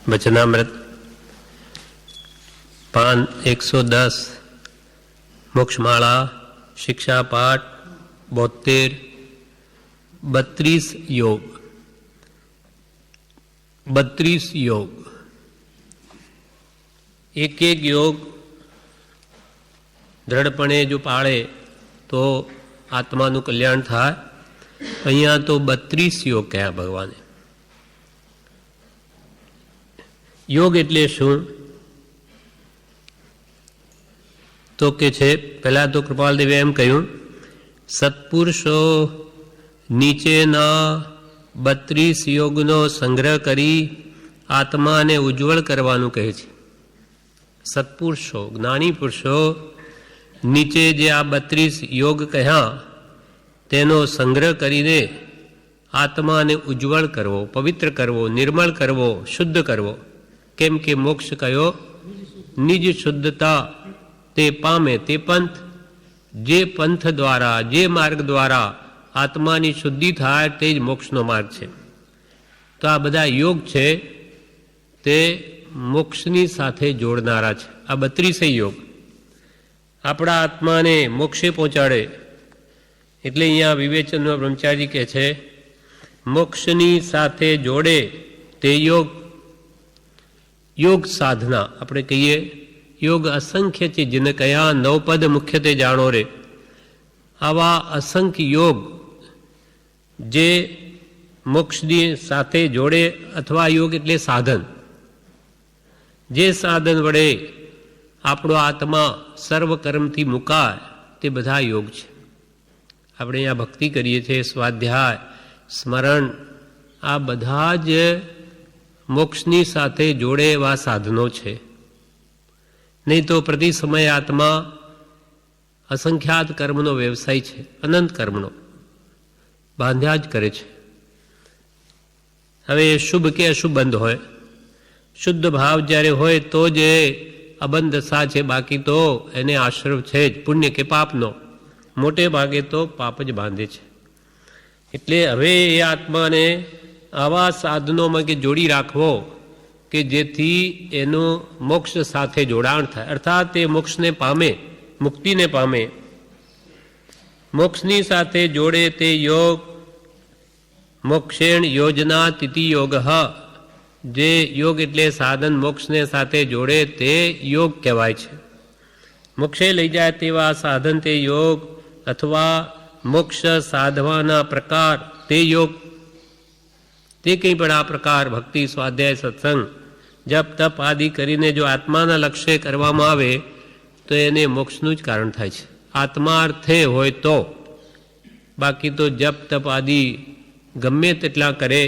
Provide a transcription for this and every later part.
वचनामृत पान 110 मोक्षमाला शिक्षा पाठ 72 32 योग 32 योग एक एक योग दृढ़पणे जो पाळे तो आत्मानु कल्याण थाय। अहींया तो 32 योग कह्या भगवाने। योग एटले शुं तो के छे पहला तो कृपाल देवे एम कह्युं सत्पुरुषो नीचेना 32 योगनो संग्रह करी आत्मा ने उज्जवल करवानुं कहे छे। सत्पुरुषो ज्ञानी पुरुषो नीचे जे आ 32 योग कह्या तेनो संग्रह करीने आत्मा ने उज्जवल करवो, पवित्र करवो, निर्मल करवो, शुद्ध करवो। केम के मोक्ष कयो निज शुद्धता ते पामे ते पंथ जे पंथ द्वारा जे मार्ग द्वारा आत्मा की शुद्धि थाय ते ज मोक्षनो मार्ग छे। तो आ बधा योग छे ते मोक्षनी साथे जोड़नारा छे। आ 32 योग आपड़ा आत्मा ने मोक्षे पहोंचाड़े एटले अहींया विवेचन ब्रह्मचारी कहे छे मोक्षनी साथे जोड़े ते योग। योग साधना अपने कहीए योग असंख्य है जिन्हें कया 9 पद मुख्यते जाणो रे। आवा असंख्य योग जे मोक्षनी साथे जोड़े अथवा योग एटले साधन जे साधन वड़े आपणो आत्मा सर्वकर्म थी मुकाय ते बधा योग छे। आपणे अहींया भक्ति करीए छे, स्वाध्याय स्मरण आ बधा ज मोक्षनी साथे जोड़े एवा साधनों छे। नहीं तो प्रति समय आत्मा असंख्यात कर्मनो व्यवसाय छे, अनंत कर्मनो बांध्या ज करे छे। हवे शुभ के अशुभ बंध होय, शुद्ध भाव ज्यारे होय तो जे अबंध दशा छे, बाकी तो एने आश्रय छे ज पुण्य के पापनो। मोटे भागे तो पाप ज बांधे छे। एटले हवे ए आत्माने आवा साधनों में के जोड़ी राखवो कि जेथी एनो मोक्ष साथे जोड़ाण थाय, अर्थात ए मोक्ष ने पामे, मुक्ति ने पामे। मोक्षनी साथे जोड़े ते योग मोक्षेण योजना तिथि योगः। जे योग एटले साधन मोक्ष ने साथे जोड़े ते योग कहेवाय छे। मोक्षे लई जाय तेवा साधन ते योग अथवा मोक्ष साधवाना प्रकार ते योग। ते कई पण आ प्रकार भक्ति स्वाध्याय सत्संग जप तप आदि करीने जो आत्माना लक्ष्य करवामां आवे तो एने मोक्षनुं ज कारण थाय छे। आत्मार्थे होय तो, बाकी तो जप तप आदि गमे तेटला करे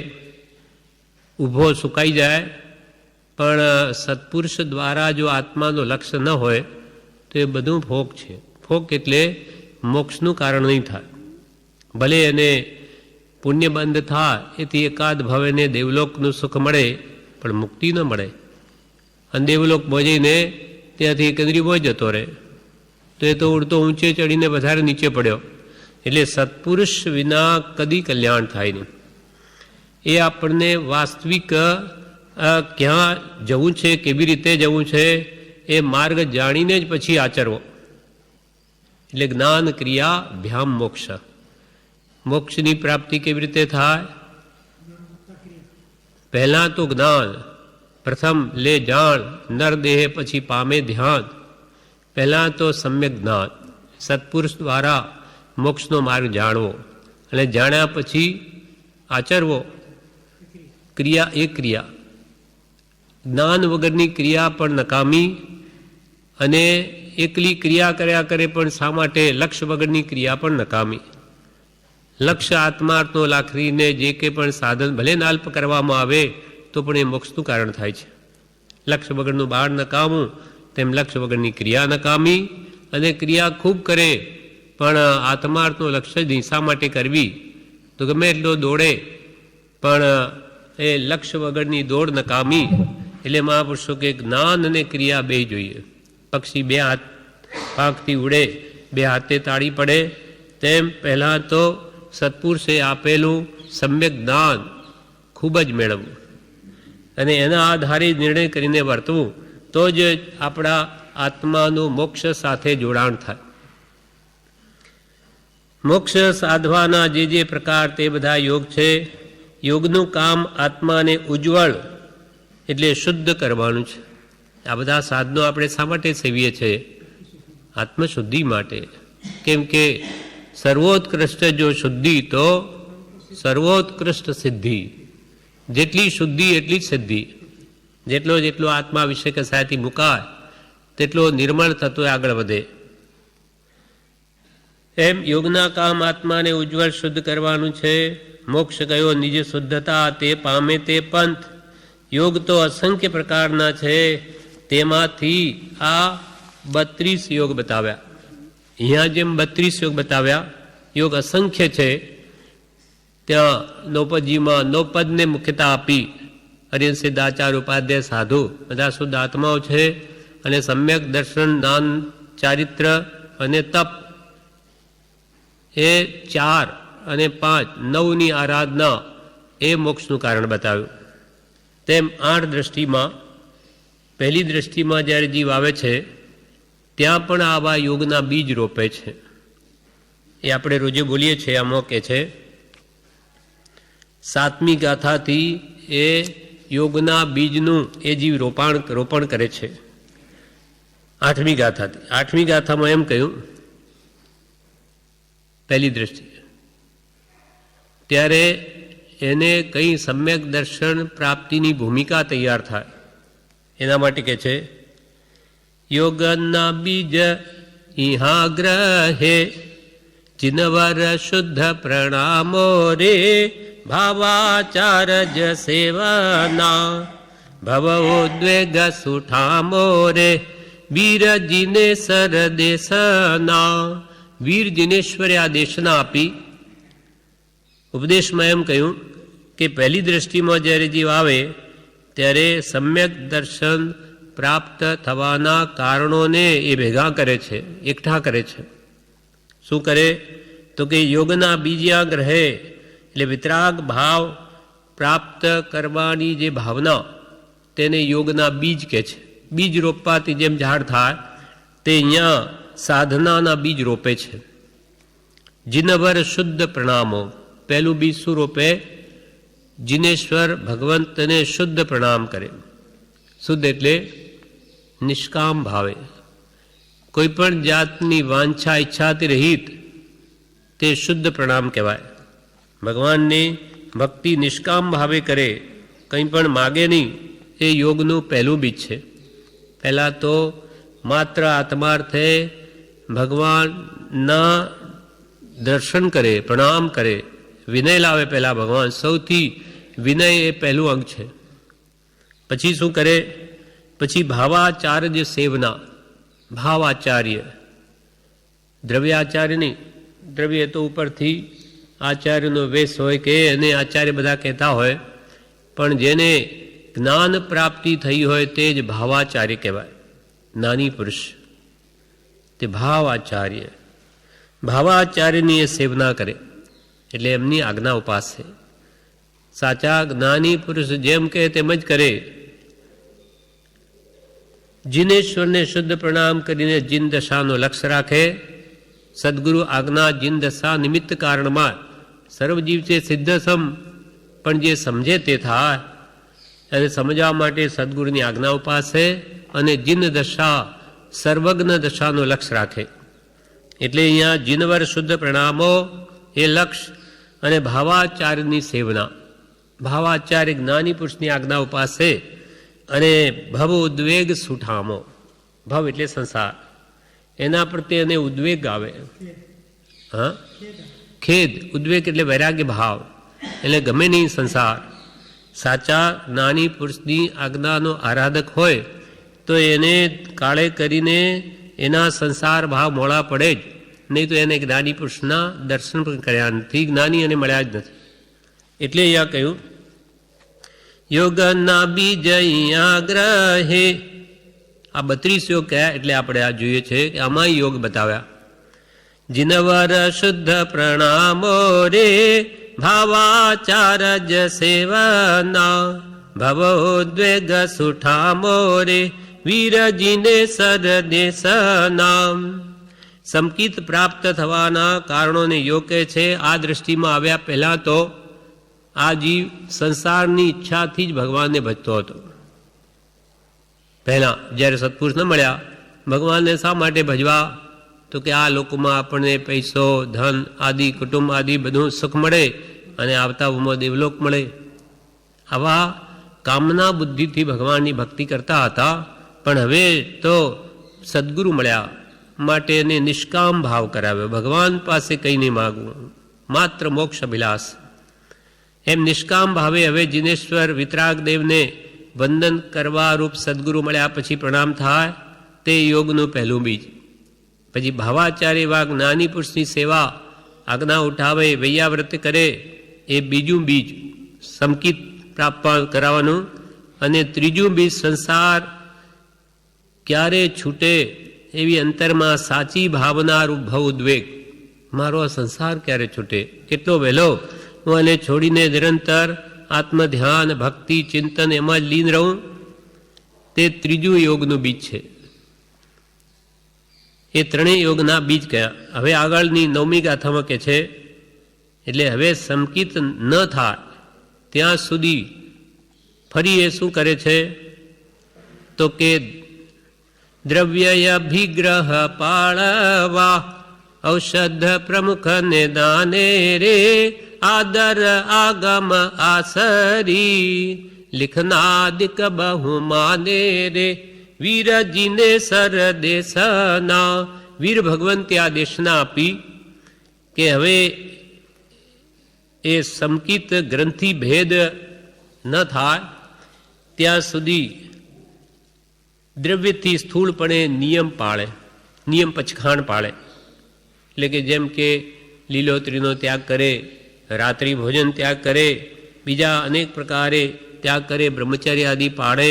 ऊभो सुकाई जाए, पण सत्पुरुष द्वारा जो आत्मानो लक्ष्य न होय तो ए बधुं फोक छे। फोक एटले मोक्षनुं कारण नहीं थाय। भले एने पुण्यबंध था एथी एकाद भवे ने देवलोकનું સુખ મળે પણ મુક્તિ ન મળે। અને દેવલોક પહોંચીને ત્યાંથી કેન્દ્રી પહોંચ જતો રહે તો એ તો ઉડતો ઊંચે ચડીને વધારે નીચે પડ્યો। એટલે સત્પુરુષ વિના કદી કલ્યાણ થાય નહીં। એ આપણને વાસ્તવિક ક્યાં જવું છે, કેવી રીતે જવું છે એ માર્ગ જાણીને જ પછી આચરવો। એટલે જ્ઞાન ક્રિયા ભ્યામ મોક્ષ। मोक्षनी प्राप्ति केवी रीते थाय? पहला तो ज्ञान, प्रथम ले जान नर देह पछी पामे ध्यान। पहला तो सम्यक ज्ञान, सत्पुरुष द्वारा मोक्षनो मार्ग जाणवो अने जाण्या पछी आचरवो। क्रिया एक क्रिया, ज्ञान वगरनी क्रिया पण नकामी अने एकली क्रिया कर्या करे पण शा माटे लक्ष्य वगरनी क्रिया पण नकामी। लक्ष्य आत्मार्थनो लाखरीने जे के पण साधन भले नाल्प करवामां आवे तो पण ए मोक्षनुं कारण थाय छे। लक्ष्य वगरनुं बाळ नकामું तेम लक्ष्य वगरनी क्रिया नकामी। अने क्रिया खूब करे पण आत्मार्थनो लक्ष्य दिशा माटे करवी तो गमे એટલો દોડે पण ए लक्ष्य वगरनी दौड़ नकामी। એટલે મહાપુરુષો કે જ્ઞાન અને ક્રિયા બે જોઈએ। પક્ષી બે હાથ પાંખથી ઉડે, બે હાથે તાળી પડે, તેમ પહેલા તો સત્પુરુષે આપેલું સમ્યક જ્ઞાન ખૂબ જ મેળવવું અને એના આધારે નિર્ણય કરીને વર્તવું, તો જ આપણા આત્માનું મોક્ષ સાથે જોડાણ થાય. મોક્ષ સાધવાના જે પ્રકાર તે બધા યોગ છે. યોગનું કામ આત્માને ઉજ્જવળ એટલે શુદ્ધ કરવાનું છે. આ બધા સાધનો આપણે શા માટે સેવીએ છીએ? આત્મશુદ્ધિ માટે. કેમ કે સર્વોત્કૃષ્ટ જો શુદ્ધિ તો સર્વોત્કૃષ્ટ સિદ્ધિ. જેટલી શુદ્ધિ એટલી જ સિદ્ધિ. જેટલો આત્મા વિશે કસાયથી મુકાય તેટલો નિર્મળ થતો આગળ વધે. એમ યોગના કામ આત્માને ઉજ્જવળ શુદ્ધ કરવાનું છે. મોક્ષ કયો નિજ શુદ્ધતા તે પામે તે પંથ. યોગ તો અસંખ્ય પ્રકારના છે, તેમાંથી આ 32 યોગ બતાવ્યા. અહીંયા જેમ 32 યોગ બતાવ્યા, યોગ અસંખ્ય છે. ત્યાં નૌપદજીમાં નૌપદને મુખ્યતા આપી. હરિ સિદ્ધાચાર ઉપાધ્યાય સાધુ બધા શુદ્ધ આત્માઓ છે, અને સમ્યક દર્શન, દાન, ચારિત્ર અને તપ એ 4 અને 5, 9ની આરાધના એ મોક્ષનું કારણ બતાવ્યું. તેમ 8 દ્રષ્ટિમાં, પહેલી દ્રષ્ટિમાં જ્યારે જીવ આવે છે ત્યાં પણ આવા યોગના બીજ રોપે છે. એ આપણે રોજે બોલીએ છીએ. આમાં કે છે 7મી ગાથાથી એ યોગના બીજનું એ જીવ રોપણ કરે છે. 8મી ગાથાથી. 8મી ગાથામાં એમ કહ્યું, પહેલી દ્રષ્ટિ ત્યારે એને કઈ સમ્યક દર્શન પ્રાપ્તિની ભૂમિકા તૈયાર થાય. એના માટે કહે છે યોગના બીજ ઇહા ગ્રહે જિનવર શુદ્ધ પ્રણામો રે ભાવાચારજ સેવના ભવોદ્વેગ સુઠામો રે વીર જિનેશ્વર દેશના. વીર જિનેશ્વરે આ દેશના આપી. ઉપદેશમાં એમ કહ્યું કે પહેલી દ્રષ્ટિમાં જ્યારે જીવ આવે ત્યારે સમ્યક દર્શન પ્રાપ્ત થવાના કારણોને એ ભેગા કરે છે, એકઠા કરે છે. શું કરે? તો કે યોગના બીજા ગ્રહે એટલે વિતરાગ ભાવ પ્રાપ્ત કરવાની જે ભાવના, તેને યોગના બીજ કહે છે. બીજ રોપવાથી જેમ ઝાડ થાય તે અહીંયા સાધનાના બીજ રોપે છે. જિનવર શુદ્ધ પ્રણામો. પહેલું બીજ શું રોપે? જિનેશ્વર ભગવંતને શુદ્ધ પ્રણામ કરે. શુદ્ધ એટલે નિષ્કામ ભાવે, કોઈ પણ જાતની વાંછા ઈચ્છાથી રહિત, તે શુદ્ધ પ્રણામ કહેવાય. ભગવાનની ભક્તિ નિષ્કામ ભાવે કરે, કંઈ પણ માગે નહીં, એ યોગનું પહેલું બીજ છે. પહેલાં તો માત્ર આત્માર્થે ભગવાનના દર્શન કરે, પ્રણામ કરે, વિનય લાવે. પહેલાં ભગવાન સૌથી વિનય એ પહેલું અંગ છે. પછી શું કરે? પછી ભાવાચાર્ય સેવના. ભાવાચાર્ય, દ્રવ્યાચાર્ય નહીં. દ્રવ્ય તો ઉપરથી આચાર્યનો વેશ હોય કે એને આચાર્ય બધા કહેતા હોય, પણ જેને જ્ઞાન પ્રાપ્તિ થઈ હોય તે જ ભાવાચાર્ય કહેવાય. જ્ઞાની પુરુષ તે ભાવાચાર્ય. ભાવાચાર્યની એ સેવના કરે એટલે એમની આજ્ઞા ઉપાસે. સાચા જ્ઞાની પુરુષ જેમ કહે તેમ જ કરે. જિનેશ્વરને શુદ્ધ પ્રણામ કરીને જીન દશાનો લક્ષ્ય રાખે. સદગુરુ આજ્ઞા જીન દશા નિમિત્ત કારણમાં સર્વજીવ છે સિદ્ધસમ, પણ જે સમજે તે થાય. અને સમજવા માટે સદગુરુની આજ્ઞા ઉપાસે અને જીન દશા સર્વજ્ઞ દશાનો લક્ષ્ય રાખે. એટલે અહીંયા જીનવર શુદ્ધ પ્રણામો એ લક્ષ્ય, અને ભાવાચાર્યની સેવના. ભાવાચાર્ય જ્ઞાની પુરુષની આજ્ઞા ઉપાસે અને ભવ ઉદ્વેગ સુઠામો. ભવ એટલે સંસાર, એના પ્રત્યે એને ઉદ્વેગ આવે. હા, ખેદ. ઉદ્વેગ એટલે વૈરાગ્ય ભાવ, એટલે ગમે નહીં સંસાર. સાચા જ્ઞાની પુરુષની આજ્ઞાનો આરાધક હોય તો એને કાળે કરીને એના સંસાર ભાવ મોડા પડે જ નહીં, તો એને જ્ઞાની પુરુષના દર્શન પણ કર્યા નથી, જ્ઞાની એને મળ્યા જ નથી. એટલે અહીંયા કહ્યું યોગના બીજ અહીંયા ગ્રહે. આ 32 યોગ કયા એટલે આપણે આ જોઈએ છે કે આમાં યોગ બતાવ્યા. જિનવર શુદ્ધ પ્રણામો રે ભાવાચારજ સેવના ભવોદ્વેગ સુઠામો રે વીરજીને સરદેશ નામ. સમકિત પ્રાપ્ત થવાના કારણોને યોગ્ય છે. આ દ્રષ્ટિમાં આવ્યા પહેલાં તો આ જીવ સંસારની ઈચ્છાથી જ ભગવાનને ભજતો હતો. પહેલાં જ્યારે સત્પુરુષ ન મળ્યા, ભગવાનને શા માટે ભજવા? તો કે આ લોકોમાં આપણને પૈસો, ધન આદિ, કુટુંબ આદિ બધું સુખ મળે અને આવતા ઉંમર દેવલોક મળે. આવા કામના બુદ્ધિથી ભગવાનની ભક્તિ કરતા હતા. પણ હવે તો સદગુરુ મળ્યા માટે એને નિષ્કામ ભાવ કરાવ્યો. ભગવાન પાસે કંઈ નહીં માગવું, માત્ર મોક્ષ અભિલાષ. એમ નિષ્કામ ભાવે હવે જીનેશ્વર વિતરાગદેવને વંદન કરવા રૂપ સદગુરુ મળ્યા પછી પ્રણામ થાય, તે યોગનું પહેલું બીજ. પછી ભાવાચાર્ય એવા જ્ઞાની પુરુષની સેવા, આજ્ઞા ઉઠાવે, વૈયાવ્રત કરે, એ બીજું બીજ સમકિત પ્રાપ્ત કરાવવાનું. અને ત્રીજું બીજ સંસાર ક્યારે છૂટે એવી અંતરમાં સાચી ભાવના રૂપ ભવ ઉદ્વેગ. મારો આ સંસાર ક્યારે છૂટે, કેટલો વહેલો હું આને છોડીને નિરંતર આત્મધ્યાન, ભક્તિ, ચિંતન એમાં જ લીન રહું. તે ત્રીજું યોગનું બીજ છે. એ ત્રણેય યોગના બીજ કયા. હવે આગળની 9મી ગાથામાં કે છે, એટલે હવે સમકિત ન થાય ત્યાં સુધી ફરી એ શું કરે છે? તો કે દ્રવ્ય અભિગ્રહ પાળવા ઔષધ પ્રમુખ ને દાને રે આદર આગમ આસરી લિખનાદિક બહુમાને રે વીરજીને સરદેશના. વીર ભગવંતે આ દેશના આપી કે હવે એ સમકિત ગ્રંથિ ભેદ ન થાય ત્યાં સુધી દ્રવ્યથી સ્થૂળપણે નિયમ પાળે, નિયમ પચખાણ પાળે. એટલે કે જેમ કે લીલોતરીનો ત્યાગ કરે, રાત્રિ ભોજન ત્યાગ કરે, બીજા અનેક પ્રકારે ત્યાગ કરે, બ્રહ્મચર્ય આદિ પાળે.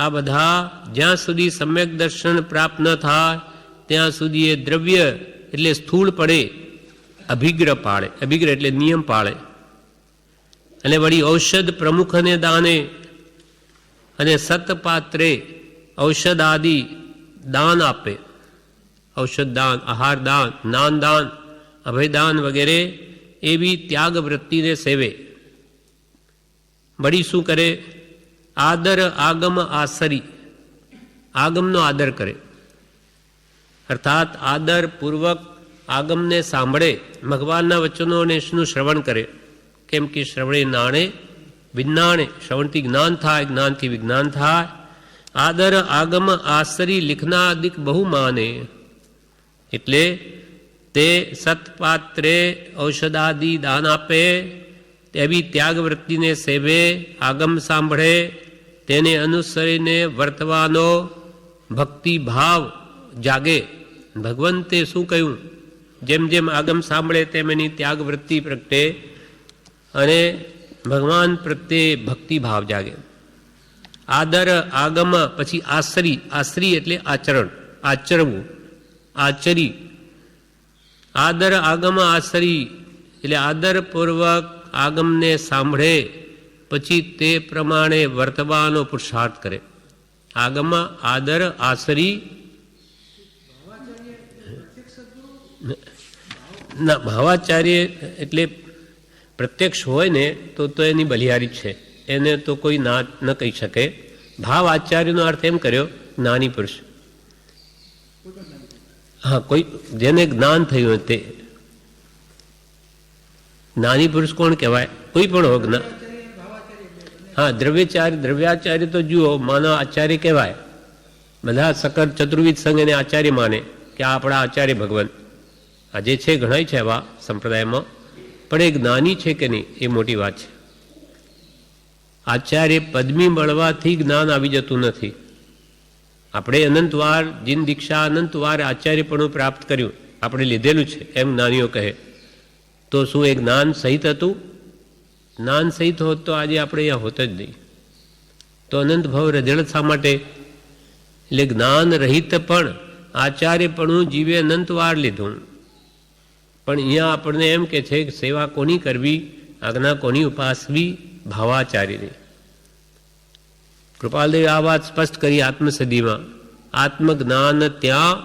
આ બધા જ્યાં સુધી સમ્યક દર્શન પ્રાપ્ત ન થાય ત્યાં સુધી એ દ્રવ્ય એટલે સ્થૂળ પડે અભિગ્રહ પાળે. અભિગ્રહ એટલે નિયમ પાળે. અને વળી ઔષધ પ્રમુખને દાને અને સતપાત્રે ઔષધ આદિ દાન આપે. ઔષધ દાન, આહાર દાન, જ્ઞાન દાન, અભયદાન વગેરે એવી ત્યાગ વૃત્તિને સેવે. વળી શું કરે? આદર આગમ આસરી, આગમનો આદર કરે. અર્થાત આદરપૂર્વક આગમને સાંભળે, ભગવાનના વચનોને શું શ્રવણ કરે. કેમ કે શ્રવણે નાણે વિજ્ઞાણે, શ્રવણથી જ્ઞાન થાય, જ્ઞાનથી વિજ્ઞાન થાય. આદર આગમ આસરી લિખનાદિક બહુ માને. એટલે તે સતપાત્રે ઔષધાદિ દાન આપે, તેવી ત્યાગ વૃત્તિને સેવે, આગમ સાંભળે, તેને અનુસરીને વર્તવાનો ભક્તિ ભાવ જાગે. ભગવંતે શું કહ્યું? જેમ જેમ આગમ સાંભળે તેમ એની ત્યાગ વૃત્તિ પ્રગટે અને ભગવાન પ્રત્યે ભક્તિ ભાવ જાગે. આદર આગમ પછી આશ્રી, આશ્રી એટલે આચરણ, આચરવું, આચરી. આદર આગમ આશ્રી એટલે આદરપૂર્વક આગમને સાંભળે પછી તે પ્રમાણે વર્તવાનો પુરુષાર્થ કરે. આગમ આદર આસરી ના, ભાવાચાર્ય એટલે પ્રત્યક્ષ હોય ને તો એની બલિહારી છે, એને તો કોઈ ના ન કહી શકે. ભાવ આચાર્યનો અર્થ એમ કર્યો જ્ઞાની પુરુષ. હા, કોઈ જેને જ્ઞાન થયું હોય તે જ્ઞાની પુરુષ કોણ કહેવાય? કોઈ પણ હોય. હા, દ્રવ્યાચાર્ય તો જુઓ માનવ આચાર્ય કહેવાય. બધા સકર ચતુર્વિધ સંઘ એને આચાર્ય માને કે આ આપણા આચાર્ય ભગવાન. આજે છે ઘણા છે એવા સંપ્રદાયમાં, પણ એ જ્ઞાની છે કે નહીં એ મોટી વાત છે. આચાર્ય પદમી મળવાથી જ્ઞાન આવી જતું નથી. આપણે અનંતવાર જીન દીક્ષા અનંતવાર આચાર્યપણું પ્રાપ્ત કર્યું, આપણે લીધેલું છે એમ જ્ઞાનીઓ કહે. તો શું એ જ્ઞાન સહિત હતું? જ્ઞાન સહિત હોત તો આજે આપણે અહીંયા હોત જ નહીં. તો અનંત ભાવ રજળ શા માટે? એટલે જ્ઞાન રહિત પણ આચાર્યપણું જીવે અનંતવાર લીધું. પણ અહીંયા આપણને એમ કે છે કે સેવા કોની કરવી, આજ્ઞા કોની ઉપાસવી? ભાવાચાર્યની. કૃપાલદેવે આ વાત સ્પષ્ટ કરી આત્મસદીમાં. આત્મજ્ઞાન ત્યાં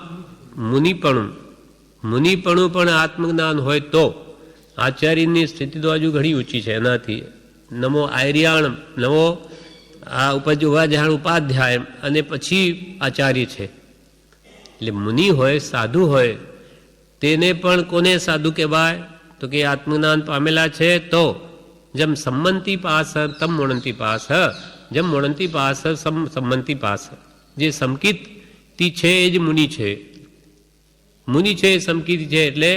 મુનિપણું પણ આત્મજ્ઞાન હોય તો આચાર્યની સ્થિતિ તો હજુ ઘણી ઊંચી છે. એનાથી નમો આર્યાણ, નમો આ ઉપજુવાજાણ ઉપાધ્યાય અને પછી આચાર્ય છે. એટલે મુનિ હોય, સાધુ હોય, તેને પણ કોને સાધુ કહેવાય? તો કે આત્મજ્ઞાન પામેલા છે. તો જેમ સંમંતિ પાસ તમ મોણંતી પાસ, જેમ મોણંતી પાસ સંમંતિ પાસ. જે સમકિતથી છે એ જ મુનિ છે. મુનિ છે એ સમકિત છે, એટલે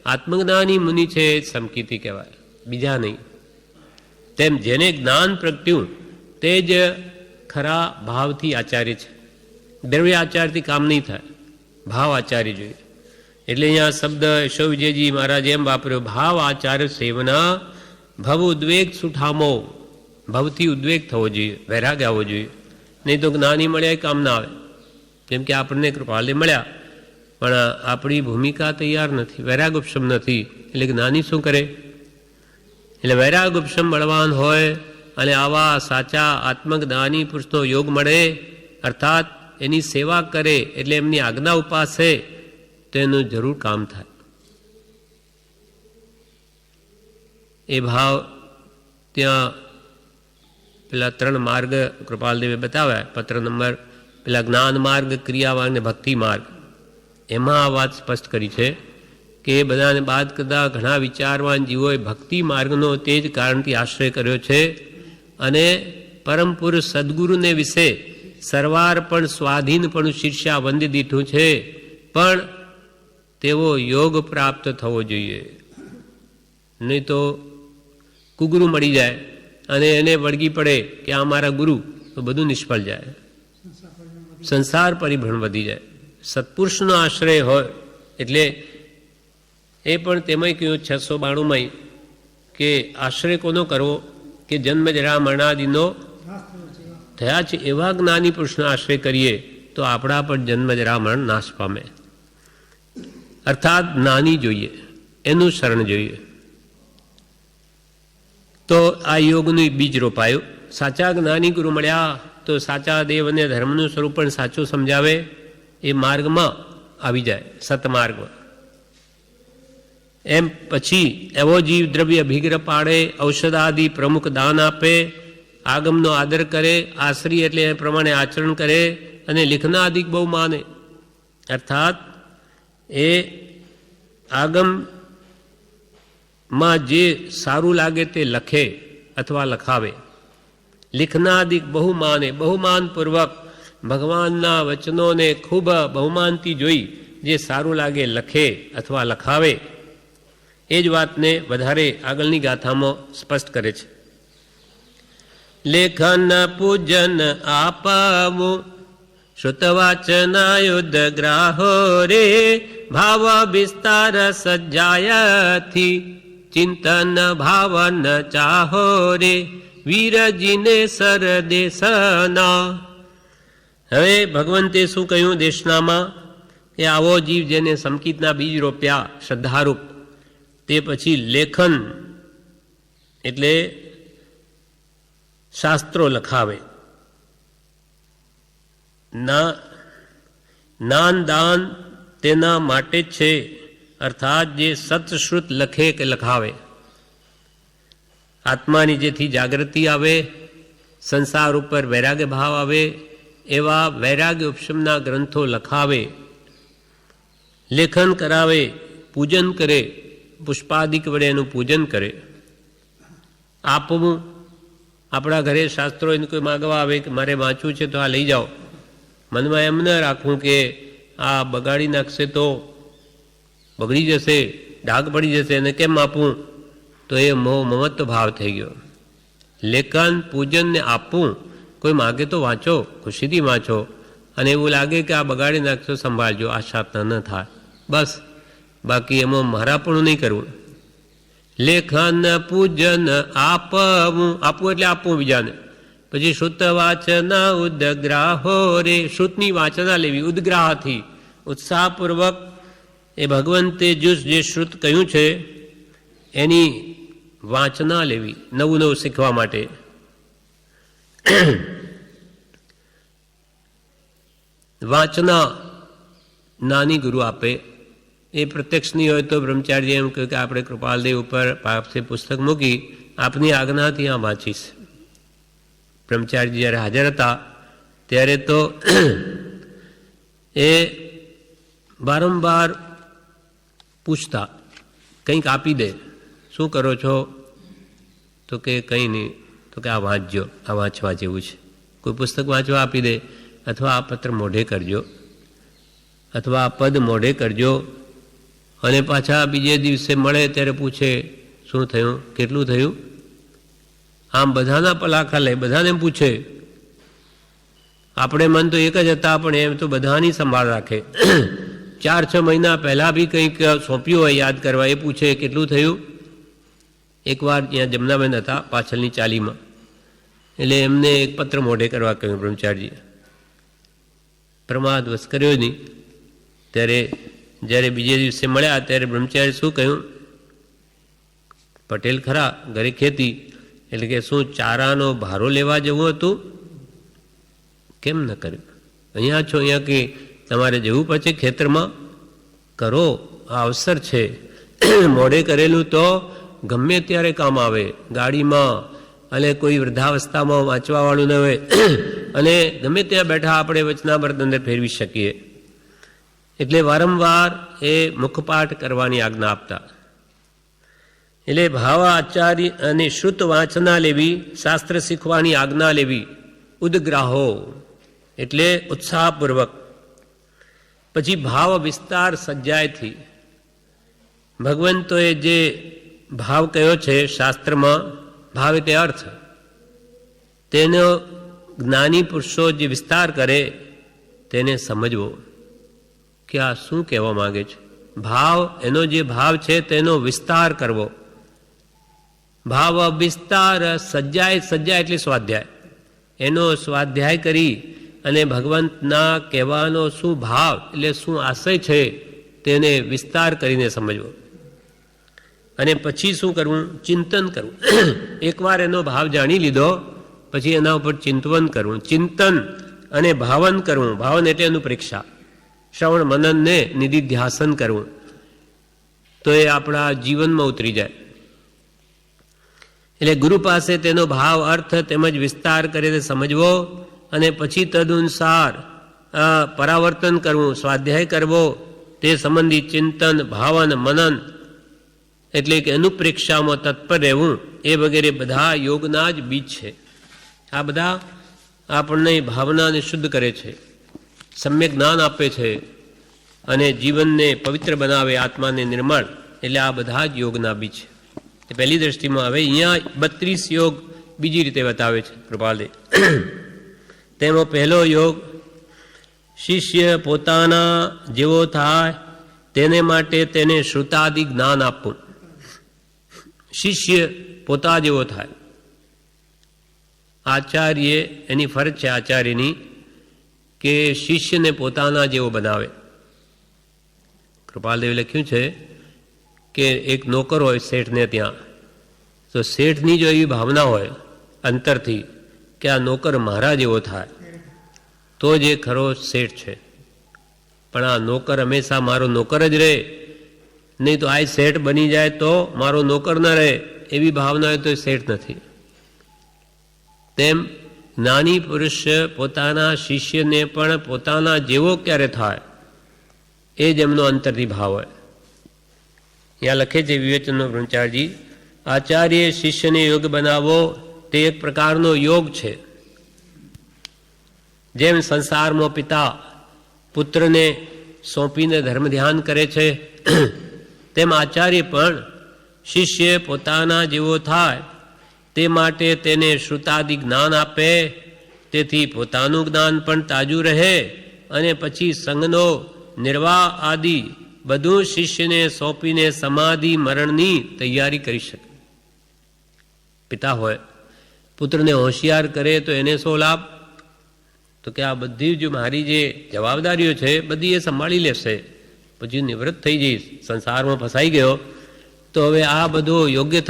આત્મજ્ઞાની મુનિ છે એ સમકિતિ કહેવાય, બીજા નહીં. તેમ જેને જ્ઞાન પ્રગટ્યું તે જ ખરા ભાવથી આચાર્ય છે. દ્રવ્ય આચારથી કામ નહીં થાય, ભાવ આચાર્ય જોઈએ. એટલે અહીંયા શબ્દ યશો વિજયજી મહારાજે એમ વાપર્યો, ભાવ આચાર્ય સેવના ભવ ઉદ્વેગ સુઠામો. ભવથી ઉદ્વેગ થવો જોઈએ, વૈરાગ આવવો જોઈએ. નહીં તો જ્ઞાની મળ્યા કામ ના આવે. જેમ કે આપણને કૃપાલે મળ્યા પણ આપણી ભૂમિકા તૈયાર નથી, વૈરાગ ઉપશમ નથી, એટલે જ્ઞાની શું કરે? એટલે વૈરાગ ઉપશમ બળવાન હોય અને આવા સાચા આત્મજ્ઞાની પુરુષનો યોગ મળે, અર્થાત એની સેવા કરે, એટલે એમની આજ્ઞા ઉપાસે, તો એનું જરૂર કામ થાય. એ ભાવ ત્યાં પેલા 3 માર્ગ કૃપાલદેવે બતાવ્યા. પત્ર નંબર પેલા જ્ઞાન માર્ગ, ક્રિયા માર્ગ ને ભક્તિ માર્ગ. એમાં આ વાત સ્પષ્ટ કરી છે કે એ બધાને બાદ કરતા ઘણા વિચારવાન જીવોએ ભક્તિ માર્ગનો તે જ કારણથી આશ્રય કર્યો છે. અને પરમ પુરુષ સદગુરુને વિશે સરવાર પણ સ્વાધીન પણ શિષ્યા વંદી દીઠું છે, પણ તેવો યોગ પ્રાપ્ત થવો જોઈએ. નહીં તો કુગુરુ મળી જાય અને એને વળગી પડે કે આ મારા ગુરુ, તો બધું નિષ્ફળ જાય, સંસાર પરિભ્રમણ વધી જાય. સત્પુરુષનો આશ્રય હોય એટલે એ પણ તેમાં કહ્યું 692માં કે આશ્રય કોનો કરવો? કે જન્મ જરા મરણાદિનો થયા છે એવા જ્ઞાની પુરુષનો આશ્રય કરીએ તો આપણા પણ જન્મ જરા મરણ નાશ પામે. અર્થાત જ્ઞાની જોઈએ, એનું શરણ જોઈએ. તો આ યોગનું બીજ રોપાયું. સાચા જ્ઞાની ગુરુ મળ્યા તો સાચા દેવ અને ધર્મનું સ્વરૂપ પણ સાચું સમજાવે, એ માર્ગમાં આવી જાય, સતમાર્ગમાં. એમ પછી એવો જીવ દ્રવ્ય ભીગ્ર પાડે, ઔષધાદિ પ્રમુખ દાન આપે, આગમનો આદર કરે, આશ્રી એટલે એ પ્રમાણે આચરણ કરે, અને લિખનાદિક બહુ માને. અર્થાત એ આગમમાં જે સારું લાગે તે લખે અથવા લખાવે. લિખનાદિક બહુ માને, બહુમાનપૂર્વક ભગવાનના વચનોને ખૂબ બહુમાનથી જોઈ જે સારું લાગે લખે અથવા લખાવે. એ જ વાતને વધારે આગળની ગાથામાં સ્પષ્ટ કરે છે. લેખન પૂજન આપવું શ્રુતવાચનાયુદ્ધ ગ્રાહો રે, ભાવ વિસ્તાર સજ્જાયથી ચિંતન ભાવન ચાહો રે, વીરજીને સરદેશના. હવે ભગવંતે શું કહ્યું દેશનામાં? એ આવો જીવ જેને સમકિતના બીજ રોપ્યા શ્રદ્ધારૂપ, તે પછી લેખન એટલે શાસ્ત્રો લખાવે, જ્ઞાન દાન તેના માટે જ છે. અર્થાત જે સતશ્રુત લખે કે લખાવે, આત્માની જેથી જાગૃતિ આવે, સંસાર ઉપર વૈરાગ્ય ભાવ આવે, એવા વૈરાગ્ય ઉપશમના ગ્રંથો લખાવે, લેખન કરાવે, પૂજન કરે, પુષ્પાદિક વડે એનું પૂજન કરે. આપવું, આપણા ઘરે શાસ્ત્રો એને કોઈ માગવા આવે કે મારે વાંચવું છે તો આ લઈ જાઓ, મનમાં એમ ન રાખવું કે આ બગાડી નાખશે તો બગડી જશે, ડાઘ પડી જશે, એને કેમ આપવું? તો એ મોહ મમત્વ ભાવ થઈ ગયો. લેખન પૂજન ને આપવું, કોઈ માગે તો વાંચો, ખુશીથી વાંચો, અને એવું લાગે કે આ બગાડી નાખશો, સંભાળજો, આશા ન થાય, બસ. બાકી એમાં મારાપણું નહીં કરવું. લેખન પૂજન આપવું, આપવું એટલે આપવું બીજાને. પછી શ્રુત વાચના ઉદ્ગ્રાહો રે, શ્રુતની વાચના લેવી ઉદ્ગ્રાહથી, ઉત્સાહપૂર્વક. એ ભગવંતે જે શ્રુત કહ્યું છે એની વાંચના લેવી, નવું નવું શીખવા માટે. વાંચના નાની ગુરુ આપે, એ પ્રત્યક્ષ નહીં હોય તો બ્રહ્મચારી એમ કહ્યું કે આપણે કૃપાલદેવ ઉપર આપસે પુસ્તક મૂકી આપની આજ્ઞાથી આ વાંચીશ. બ્રહ્મચારી જ્યારે હાજર હતા ત્યારે તો એ વારંવાર પૂછતા, કંઈક આપી દે, શું કરો છો? તો કે કંઈ નહીં. તો કે આ વાંચજો, આ વાંચવા જેવું છે. કોઈ પુસ્તક વાંચવા આપી દે, અથવા આ પત્ર મોઢે કરજો, અથવા આ પદ મોઢે કરજો. અને પાછા બીજે દિવસે મળે ત્યારે પૂછે શું થયું, કેટલું થયું. આમ બધાના પલાખા લે, બધાને પૂછે. આપણે મન તો એક જ હતા, પણ એમ તો બધાની સંભાળ રાખે. 4-6 મહિના પહેલાં બી કંઈક સોંપ્યું હોય યાદ કરવા, એ પૂછે કેટલું થયું. એકવાર ત્યાં જમનાબેન હતા પાછળની ચાલીમાં, એટલે એમને એક પત્ર મોઢે કરવા કહ્યું બ્રહ્મચારીએ. પ્રમાદ વશ કર્યો નહીં. ત્યારે જ્યારે બીજે દિવસે મળ્યા ત્યારે બ્રહ્મચારી શું કહ્યું, પટેલ ખરા, ઘરે ખેતી, એટલે કે શું ચારાનો ભારો લેવા જવું હતું? કેમ ન કર્યું? અહીંયા છો, અહીંયા કે તમારે જવું પડશે ખેતરમાં, કરો, આ અવસર છે. મોઢે કરેલું તો ગમે ત્યારે કામ આવે, ગાડીમાં, અને કોઈ વૃદ્ધાવસ્થામાં વાંચવાવાળું ન હોય, અને ગમે ત્યાં બેઠા આપણે વચનામૃત અંદર ફેરવી શકીએ. એટલે વારંવાર એ મુખપાઠ કરવાની આજ્ઞા આપતા. એટલે ભાવ આચાર્ય અને શ્રુત વાંચના લેવી, શાસ્ત્ર શીખવાની આજ્ઞા લેવી, ઉદગ્રાહો એટલે ઉત્સાહપૂર્વક. પછી ભાવ વિસ્તાર સજ્જાયથી. ભગવંતોએ જે ભાવ કયો છે શાસ્ત્રમાં, ભાવ એટલે અર્થ, તેનો જ્ઞાની પુરુષો જે વિસ્તાર કરે તેને સમજવો કે આ શું કહેવા માંગે છે. ભાવ, એનો જે ભાવ છે તેનો વિસ્તાર કરવો. ભાવ વિસ્તાર સજ્જાય, સજ્જાય એટલે સ્વાધ્યાય, એનો સ્વાધ્યાય કરી અને ભગવંતના કહેવાનો શું ભાવ એટલે શું આશય છે તેને વિસ્તાર કરીને સમજવો. અને પછી શું કરવું? ચિંતન કરવું. એકવાર એનો ભાવ જાણી લીધો પછી એના ઉપર ચિંતવન કરવું, ચિંતન અને ભાવન કરવું. ભાવન એટલે એનું પરીક્ષા, શ્રવણ મનનને નિધિધ્યાસન કરવું, તો એ આપણા જીવનમાં ઉતરી જાય. એટલે ગુરુ પાસે તેનો ભાવ, અર્થ તેમજ વિસ્તાર કરીને સમજવો, અને પછી તદનુસાર પરાવર્તન કરવું, સ્વાધ્યાય કરવો, તે સંબંધી ચિંતન, ભાવન, મનન એટલે કે અનુપ્રેક્ષામાં તત્પર રહેવું. એ વગેરે બધા યોગના જ બીજ છે. આ બધા આપણને ભાવનાને શુદ્ધ કરે છે, સમ્યક જ્ઞાન આપે છે, અને જીવનને પવિત્ર બનાવે, આત્માને નિર્મળ. એટલે આ બધા જ યોગના બીજ છે. પહેલી દ્રષ્ટિમાં હવે અહીંયા 32 યોગ બીજી રીતે બતાવે છે કૃપાલદેવ. તેમાં પહેલો યોગ, શિષ્ય પોતાના જેવો થાય તેને માટે તેને શ્રુતાદિ જ્ઞાન આપવું. શિષ્ય પોતા જેવો થાય. આચાર્ય, એની ફરજ છે આચાર્યની કે શિષ્યને પોતાના જેવો બનાવે. કૃપાલદેવે લખ્યું છે કે એક નોકર હોય શેઠને ત્યાં, તો શેઠની જો એવી ભાવના હોય અંતરથી કે આ નોકર મારા જેવો થાય તો જ એ ખરો શેઠ છે. પણ આ નોકર હંમેશા મારો નોકર જ રહે, નહીં તો આ શેઠ બની જાય તો મારો નોકર ન રહે, એવી ભાવના હોય તો એ શેઠ નથી. તેમ જ્ઞાની પુરુષ પોતાના શિષ્યને પણ પોતાના જેવો ક્યારે થાય એ જ એમનો અંતરથી ભાવ હોય. ત્યાં લખે છે વિવેચનનો બ્રહ્મચારીજી, આચાર્ય શિષ્યને યોગ બનાવવો તે એક પ્રકારનો યોગ છે. જેમ સંસારમાં પિતા પુત્રને સોંપીને ધર્મ ધ્યાન કરે છે, તેમ આચાર્ય પણ શિષ્ય પોતાના જેવો થાય તે માટે તેને શ્રુતાદિ જ્ઞાન આપે. તેથી પોતાનું જ્ઞાન પણ તાજું રહે અને પછી સંઘનો નિર્વાહ આદિ બધું શિષ્યને સોંપીને સમાધિ મરણની તૈયારી કરી શકે. પિતા હોય, પુત્રને હોશિયાર કરે તો એને શો લાભ? તો કે આ બધી જ મારી જે જવાબદારીઓ છે બધી એ સંભાળી લેશે, પછી નિવૃત્ત થઈ જઈશ, સંસારમાં ફસાઈ ગયો તો હવે આ બધું યોગ્ય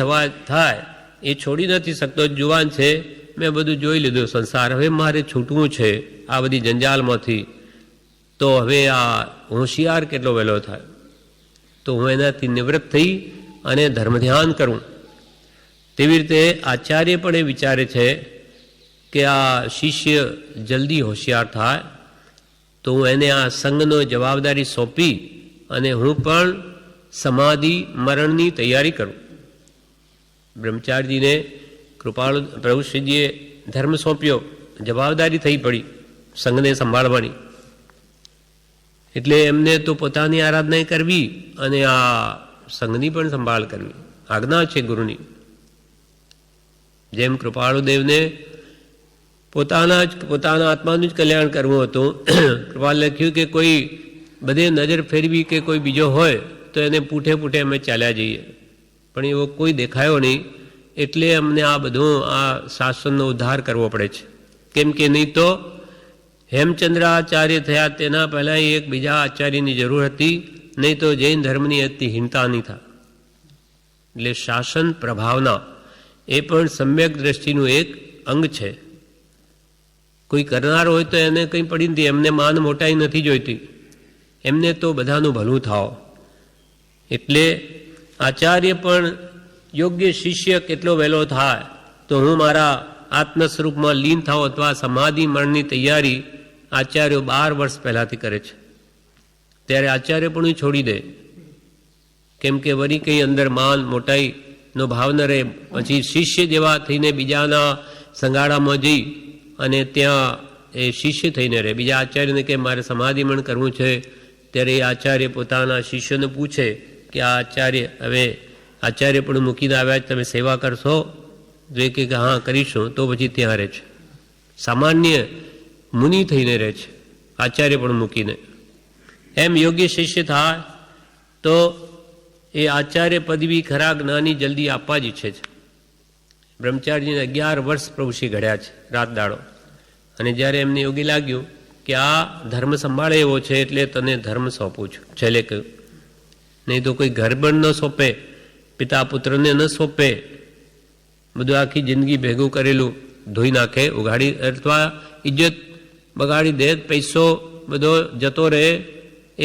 થાય એ છોડી નથી શકતો. જુવાન છે, મેં બધું જોઈ લીધું સંસાર, હવે મારે છૂટવું છે આ બધી જંજાલમાંથી, તો હવે આ હોશિયાર કેટલો વહેલો થાય, તો હું એનાથી નિવૃત્ત થઈ અને ધર્મ ધ્યાન કરું. તેવી રીતે આચાર્ય પણ એ વિચારે છે કે આ શિષ્ય જલ્દી હોશિયાર થાય તો હું એને આ સંઘનો જવાબદારી સોંપી અને હું પણ સમાધિ મરણની તૈયારી કરું. બ્રહ્મચારીજીને કૃપાળુ પ્રભુશ્રીજીએ ધર્મ સોંપ્યો, જવાબદારી થઈ પડી સંઘને સંભાળવાની. એટલે એમને તો પોતાની આરાધના કરવી અને આ સંઘની પણ સંભાળ કરવી, આજ્ઞા છે ગુરુની. જેમ કૃપાળુદેવને પોતાના આત્માનું જ કલ્યાણ કરવું હતું, કૃપાલ લખ્યું કે કોઈ બધે નજર ફેરવી કે કોઈ બીજો હોય તો એને પૂઠે પૂઠે અમે ચાલ્યા જઈએ, પણ એવો કોઈ દેખાયો નહીં. એટલે અમને આ બધું આ શાસનનો ઉદ્ધાર કરવો પડે છે. કેમ કે નહીં તો હેમચંદ્રાચાર્ય થયા તેના પહેલાં એક બીજા આચાર્યની જરૂર હતી, નહીં તો જૈન ધર્મની અતિ હિંતા નહીં થાય. એટલે શાસન પ્રભાવના એ પણ સમ્યક દ્રષ્ટિનું એક અંગ છે. કોઈ કરનાર હોય તો એને કંઈ પડી નથી, એમને માન મોટાઈ નથી જોઈતી, એમને તો બધાનું ભલું થાવ. એટલે આચાર્ય પણ યોગ્ય શિષ્ય કેટલો વહેલો થાય તો હું મારા આત્મ સ્વરૂપમાં લીન થાવ અથવા સમાધિ મરણની તૈયારી આચાર્યો 12 વર્ષ પહેલાંથી કરે છે. ત્યારે આચાર્ય પણ છોડી દે, કેમ કે વળી કંઈ અંદર માન મોટાઈનો ભાવ ન રહે. પછી શિષ્ય જેવા થઈને બીજાના સંગાડામાં જઈ અને ત્યાં એ શિષ્ય થઈને રહે. બીજા આચાર્યને કે મારે સમાધિમણ કરવું છે, ત્યારે એ આચાર્ય પોતાના શિષ્યને પૂછે કે આ આચાર્ય હવે આચાર્ય પણ મૂકીને આવ્યા, તમે સેવા કરશો? જો એ કે હા કરીશું, તો પછી ત્યાં રહે છે. સામાન્ય મુનિ થઈને રહે છે આચાર્ય પણ મૂકીને. એમ યોગ્ય શિષ્ય થાય તો એ આચાર્ય પદવી ખરા જ્ઞાની જલ્દી આપવા જ ઈચ્છે છે. બ્રહ્મચારીજીને 11 વર્ષ પ્રભુશ્રી ઘડ્યા છે રાત દાડો. અને જ્યારે એમને યોગ્ય લાગ્યું કે આ ધર્મ સંભાળે એવો છે એટલે તને ધર્મ સોંપું છું, છેલ્લે કહ્યું. નહીં તો કોઈ ઘર પણ ન સોંપે, પિતા પુત્રને ન સોંપે, બધું આખી જિંદગી ભેગું કરેલું ધોઈ નાખે, ઉગાડી અથવા ઇજ્જત બગાડી દે, પૈસો બધો જતો રહે.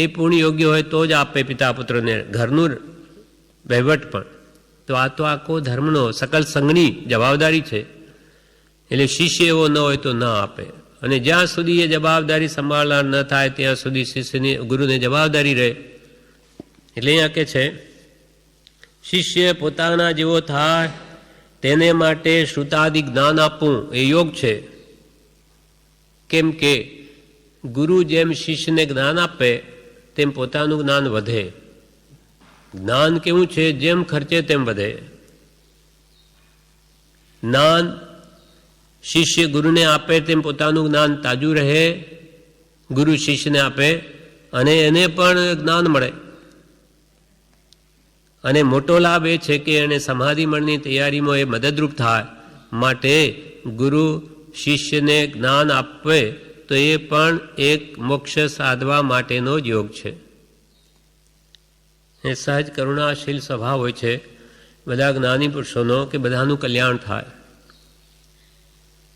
એ પૂર્ણ યોગ્ય હોય તો જ આપે પિતા પુત્રને ઘરનું વહીવટ પણ. તો આ તો આખો ધર્મનો સકલ સંઘની જવાબદારી છે. એટલે શિષ્ય એવો ન હોય તો ન આપે. અને જ્યાં સુધી એ જવાબદારી સંભાળનાર ન થાય ત્યાં સુધી શિષ્યની ગુરુને જવાબદારી રહે. એટલે અહીંયા કે છે શિષ્ય પોતાના જેવો થાય તેને માટે શ્રુતાદિ જ્ઞાન આપવું એ યોગ છે. કેમ કે ગુરુ જેમ શિષ્યને જ્ઞાન આપે તેમ પોતાનું જ્ઞાન વધે. જ્ઞાન કેવું છે? જેમ ખર્ચે તેમ વધે. જ્ઞાન શિષ્ય ગુરુને આપે તેમ પોતાનું જ્ઞાન તાજું રહે, ગુરુ શિષ્યને આપે અને એને પણ જ્ઞાન મળે. અને મોટો લાભ એ છે કે એને સમાધિ મળની તૈયારીમાં એ મદદરૂપ થાય. માટે ગુરુ શિષ્યને જ્ઞાન આપે તો એ પણ એક મોક્ષ સાધવા માટેનો જ યોગ છે. એ સહજ કરુણાશીલ સ્વભાવ હોય છે બધા જ્ઞાની પુરુષોનો કે બધાનું કલ્યાણ થાય.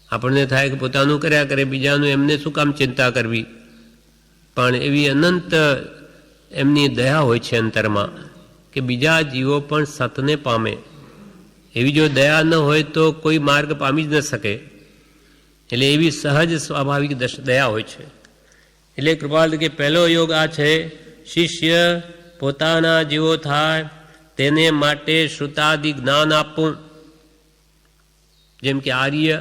આપણને થાય કે પોતાનું કર્યા કરે, બીજાનું એમને શું કામ ચિંતા કરવી. પણ એવી અનંત એમની દયા હોય છે અંતરમાં કે બીજા જીવો પણ સતને પામે. એવી જો દયા ન હોય તો કોઈ માર્ગ પામી જ ન શકે. એટલે એવી સહજ સ્વાભાવિક દયા હોય છે. એટલે કૃપાલ કે પહેલો યોગ આ છે, શિષ્ય પોતાના જેવો થાય તેને માટે શ્રુતાદિ જ્ઞાન આપવું. જેમ કે આર્ય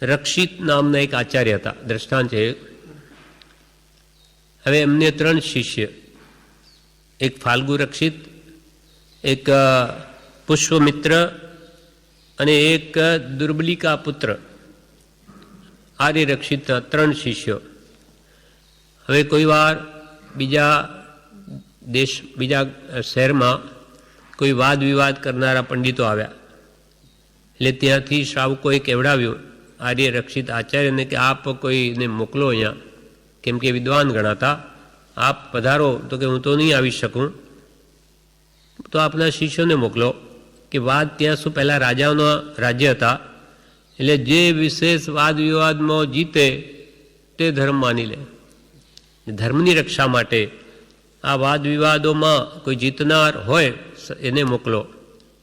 રક્ષિત નામના એક આચાર્ય હતા, દ્રષ્ટાંત છે. હવે એમને 3 શિષ્ય, એક ફાલ્ગુ રક્ષિત, એક પુષ્પમિત્ર અને એક દુર્બલિકા પુત્ર. આર્ય રક્ષિત 3 શિષ્યો. હવે કોઈ વાર બીજા શહેરમાં કોઈ વાદ વિવાદ કરનારા પંડિતો આવ્યા. એટલે ત્યાંથી શ્રાવકોએ કહેવડાવ્યું આર્ય રક્ષિત આચાર્યને કે આપ કોઈને મોકલો અહીંયા, કેમ કે વિદ્વાન ગણાતા, આપ પધારો. તો કે હું તો નહીં આવી શકું, તો આપના શિષ્યોને મોકલો. કે વાદ ત્યાં શું પહેલાં રાજાઓના રાજ્ય હતા, એટલે જે વિશેષ વાદ વિવાદમાં જીતે તે ધર્મ માની લે. ધર્મની રક્ષા માટે આ વાદ વિવાદોમાં કોઈ જીતનાર હોય એને મોકલો.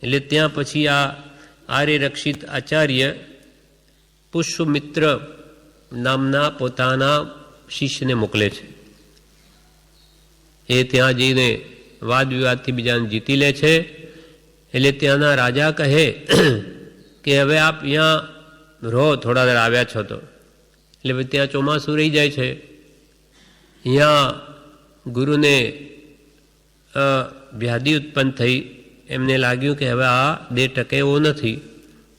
એટલે ત્યાં પછી આ આર્ય રક્ષિત આચાર્ય પુષ્પમિત્ર નામના પોતાના શિષ્યને મોકલે છે. એ ત્યાં જઈને વાદ વિવાદથી બીજાને જીતી લે છે. એટલે ત્યાંના રાજા કહે કે હવે આપ અહીંયા રહો, થોડા દર આવ્યા છો તો. એટલે ત્યાં ચોમાસું રહી જાય છે. અહીંયા ગુરુને વ્યાધિ ઉત્પન્ન થઈ. એમને લાગ્યું કે હવે આ દેહ ટકે એવો નથી.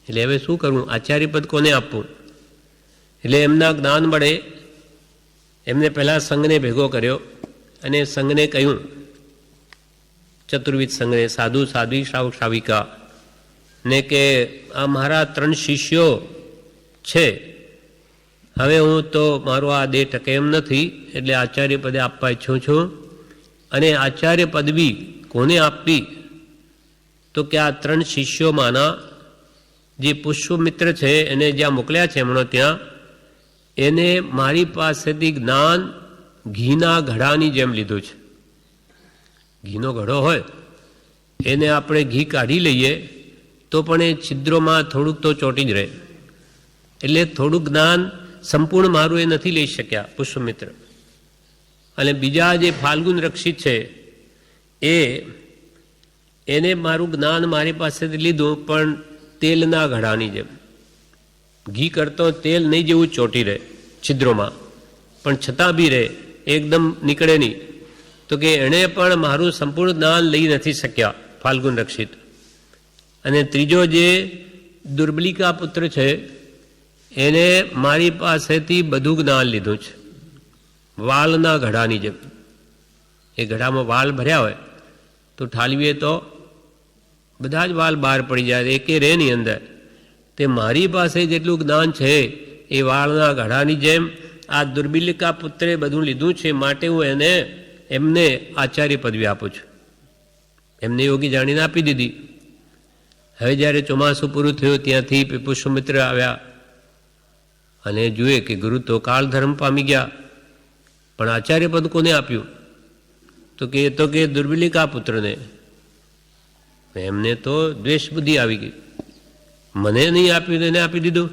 એટલે હવે શું કરવું, આચાર્ય પદ કોને આપવું? એટલે એમના જ્ઞાન મળે એમને પહેલાં સંઘને ભેગો કર્યો અને સંઘને કહ્યું, ચતુર્વિધ સંઘને, સાધુ સાધ્વી શ્રાવક શ્રાવિકા ને, કે આ મારા 3 શિષ્યો છે. હવે હું તો મારો આ દેહ ટકે એમ નથી, એટલે આચાર્ય પદે આપવા ઈચ્છું છું. અને આચાર્ય પદવી કોને આપવી? તો કે આ 3 શિષ્યોમાંના જે પુષ્પમિત્ર છે એને જ્યાં મોકલ્યા છે હમણાં ત્યાં, એને મારી પાસેથી જ્ઞાન ઘીના ઘડાની જેમ લીધું છે. ઘીનો ઘડો હોય એને આપણે ઘી કાઢી લઈએ તો પણ એ છિદ્રોમાં થોડુંક તો ચોંટી જ રહે. એટલે થોડુંક જ્ઞાન સંપૂર્ણ મારું એ નથી લઈ શક્યા પુષ્પમિત્ર. અને બીજા જે ફાલ્ગુન રક્ષિત છે એને મારું જ્ઞાન મારી પાસેથી લીધું, પણ તેલના ઘડાની જેમ. ઘી કરતો તેલ નહીં જેવું ચોંટી રહે છિદ્રોમાં, પણ છતાં બી રહે, એકદમ નીકળે નહીં. તો કે એણે પણ મારું સંપૂર્ણ જ્ઞાન લઈ નથી શક્યા ફાલ્ગુન રક્ષિત. અને ત્રીજો જે દુર્બલિકા પુત્ર છે એને મારી પાસેથી બધું જ્ઞાન લીધું છે, વાલના ઘડાની જેમ. એ ઘડામાં વાલ ભર્યા હોય તો ઠાલવીએ તો બધા જ વાલ બહાર પડી જાય, એકે રહે નહીં અંદર. તે મારી પાસે જેટલું જ્ઞાન છે એ વાળના ઘડાની જેમ આ દુર્બલિકા પુત્રે બધું લીધું છે. માટે હું એમને આચાર્ય પદવી આપું છું. એમને યોગી જાણીને આપી દીધી. હવે જ્યારે ચોમાસું પૂરું થયું ત્યાંથી પુષ્પમિત્ર આવ્યા અને જુએ કે ગુરુ તો કાળ ધર્મ પામી ગયા, પણ આચાર્ય પદ કોને આપ્યું? તો કે દુર્બલિકા પુત્રને. એમને તો દ્વેષ બુદ્ધિ આવી ગઈ, મને નહીં આપ્યું એને આપી દીધું.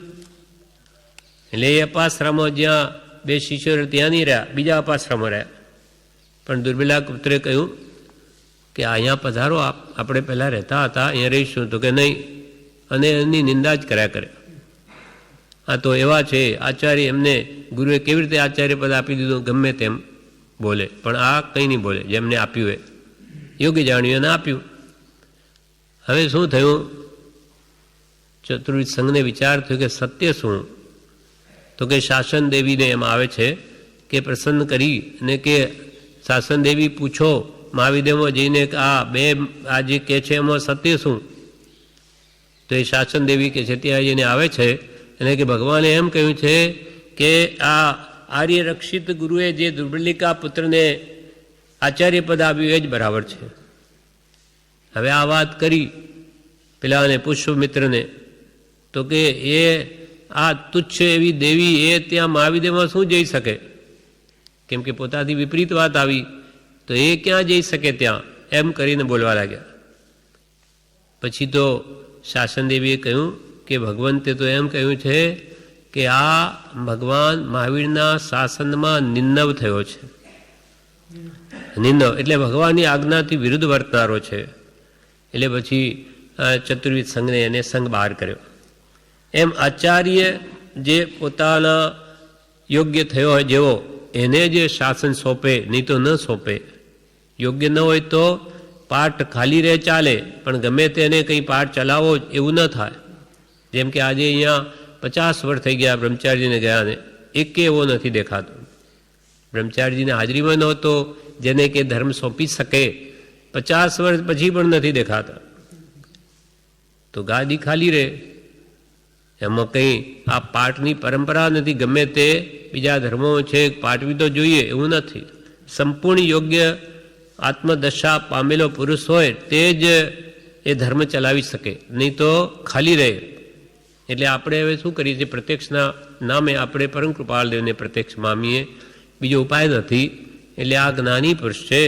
એટલે એ અપાશ્રમો જ્યાં 2 શિષ્યો ત્યાં નહીં રહ્યા, બીજા અપાશ્રમો રહ્યા. પણ દુર્બલિકા પુત્રે કહ્યું કે અહીંયા પધારો, આપણે પહેલાં રહેતા હતા, અહીંયા રહીશું. તો કે નહીં, અને એની નિંદા જ કર્યા કરે. આ તો એવા છે આચાર્ય, એમને ગુરુએ કેવી રીતે આચાર્ય પદ આપી દીધું ગમે તેમ બોલે, પણ આ કંઈ નહીં બોલે. જેમને આપ્યું એ યોગી જાણ્યું એને આપ્યું. હવે શું થયું? ચતુર્વિધ સંઘને વિચાર થયો કે સત્ય શું? તો કે શાસન દેવીને એમ આવે છે કે પ્રસન્ન કરી અને કે શાસન દેવી પૂછો મહાવિદ્યમાં જઈને કે આ જે કહે છે એમાં સત્ય શું? તો એ શાસન દેવી કે છે ત્યાં જઈને આવે છે અને કે ભગવાને એમ કહ્યું છે કે આ આર્ય રક્ષિત ગુરુએ જે દુર્બલિકા પુત્રને આચાર્ય પદ આપ્યું એ જ બરાબર છે. હવે આ વાત કરી પેલાને પુષ્પમિત્રને, તો કે એ આ તુચ્છ એવી દેવી એ ત્યાં મહાવિદ્યમાં શું જઈ શકે? કેમ કે પોતાથી વિપરીત વાત આવી તો એ ક્યાં જઈ શકે ત્યાં? એમ કરીને બોલવા લાગ્યા. પછી તો શાસન દેવીએ કહ્યું કે ભગવંતે તો એમ કહ્યું છે કે આ ભગવાન મહાવીરના શાસનમાં નિંદવ થયો છે. નિંદવ એટલે ભગવાનની આજ્ઞાથી વિરુદ્ધ વર્તનારો છે. એટલે પછી ચતુર્વિધ સંઘને એને સંઘ બહાર કર્યો. એમ આચાર્ય જે પોતાના યોગ્ય થયો હોય જેવો એને જે શાસન સોંપે, નહીં તો ન સોંપે. યોગ્ય ન હોય તો પાઠ ખાલી રહે ચાલે, પણ ગમે તેને કંઈ પાઠ ચલાવો એવું ન થાય. જેમ કે આજે અહીંયા 50 વર્ષ થઈ ગયા બ્રહ્મચારીજીને ગયાને, એકે એવો નથી દેખાતો. બ્રહ્મચારીજીને હાજરીમાં નહોતો જેને કે ધર્મ સોંપી શકે, 50 વર્ષ પછી પણ નથી દેખાતા. તો ગાદી ખાલી રહે. એમાં કંઈ આ પાઠની પરંપરા નથી. ગમે તે બીજા ધર્મો છે પાઠવી તો જોઈએ એવું નથી. સંપૂર્ણ યોગ્ય આત્મદશા પામેલો પુરુષ હોય તે જ એ ધર્મ ચલાવી શકે, નહીં તો ખાલી રહે. એટલે આપણે હવે શું કરીએ છીએ? પ્રત્યક્ષના નામે આપણે પરમ કૃપાળદેવને પ્રત્યક્ષ મામીએ બીજો ઉપાય નથી. એટલે આ જ્ઞાની પુરુષ છે